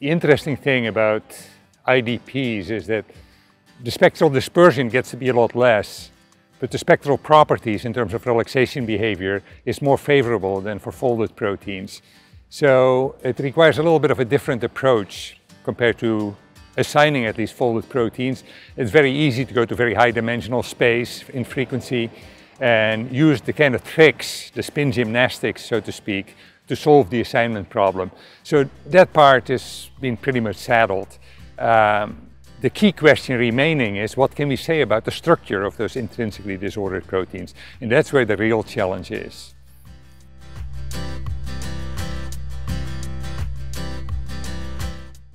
The interesting thing about IDPs is that the spectral dispersion gets to be a lot less, but the spectral properties in terms of relaxation behavior is more favorable than for folded proteins. So it requires a little bit of a different approach compared to assigning at least folded proteins. It's very easy to go to very high dimensional space in frequency and use the kind of tricks, the spin gymnastics, so to speak, to solve the assignment problem. So that part has been pretty much settled. The key question remaining is what can we say about the structure of those intrinsically disordered proteins? And that's where the real challenge is.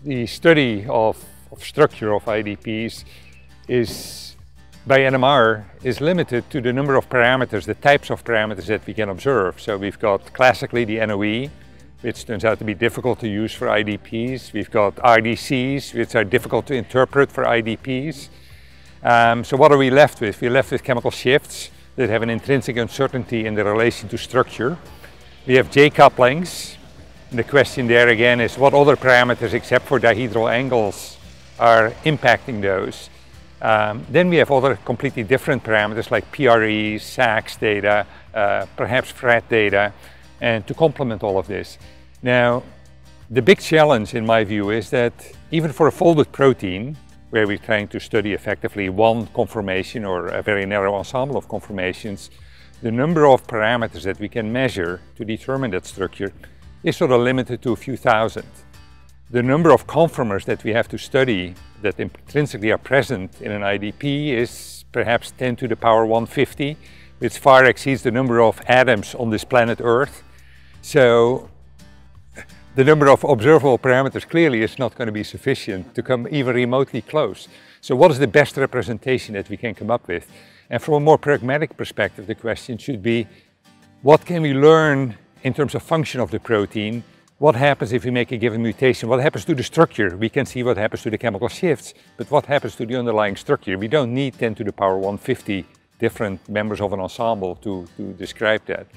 The study of structure of IDPs is, by NMR, is limited to the number of parameters, the types of parameters that we can observe. So we've got classically the NOE, which turns out to be difficult to use for IDPs. We've got RDCs, which are difficult to interpret for IDPs. So what are we left with? We're left with chemical shifts that have an intrinsic uncertainty in the relation to structure. We have J-couplings. And the question there again is what other parameters except for dihedral angles are impacting those. Then we have other completely different parameters like PRE, SAX data, perhaps FRET data, and to complement all of this. Now, the big challenge in my view is that even for a folded protein, where we're trying to study effectively one conformation or a very narrow ensemble of conformations, the number of parameters that we can measure to determine that structure is sort of limited to a few thousand. The number of conformers that we have to study that intrinsically are present in an IDP is perhaps 10 to the power 150, which far exceeds the number of atoms on this planet Earth. So the number of observable parameters clearly is not going to be sufficient to come even remotely close. So what is the best representation that we can come up with? And from a more pragmatic perspective, the question should be, what can we learn in terms of function of the protein? What happens if we make a given mutation? What happens to the structure? We can see what happens to the chemical shifts, but what happens to the underlying structure? We don't need 10 to the power 150 different members of an ensemble to describe that.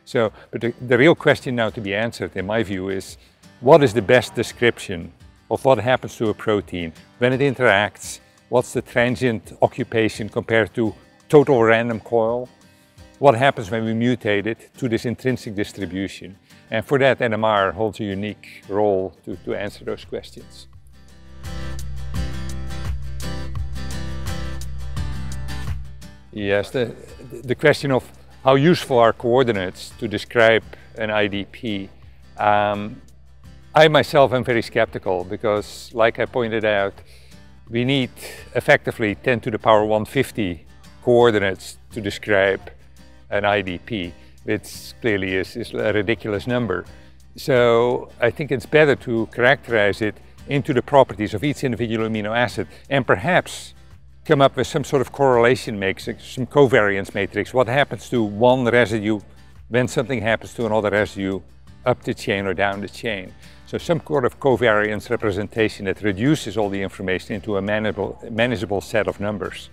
So, but the real question now to be answered, in my view, is what is the best description of what happens to a protein when it interacts? What's the transient occupation compared to total random coil? What happens when we mutate it to this intrinsic distribution? And for that, NMR holds a unique role to answer those questions. Yes, the question of how useful are coordinates to describe an IDP. I myself am very skeptical because, like I pointed out, we need effectively 10 to the power 150 coordinates to describe an IDP, which clearly is a ridiculous number. So I think it's better to characterize it into the properties of each individual amino acid and perhaps come up with some sort of correlation matrix, some covariance matrix. What happens to one residue when something happens to another residue up the chain or down the chain. So some sort of covariance representation that reduces all the information into a manageable set of numbers.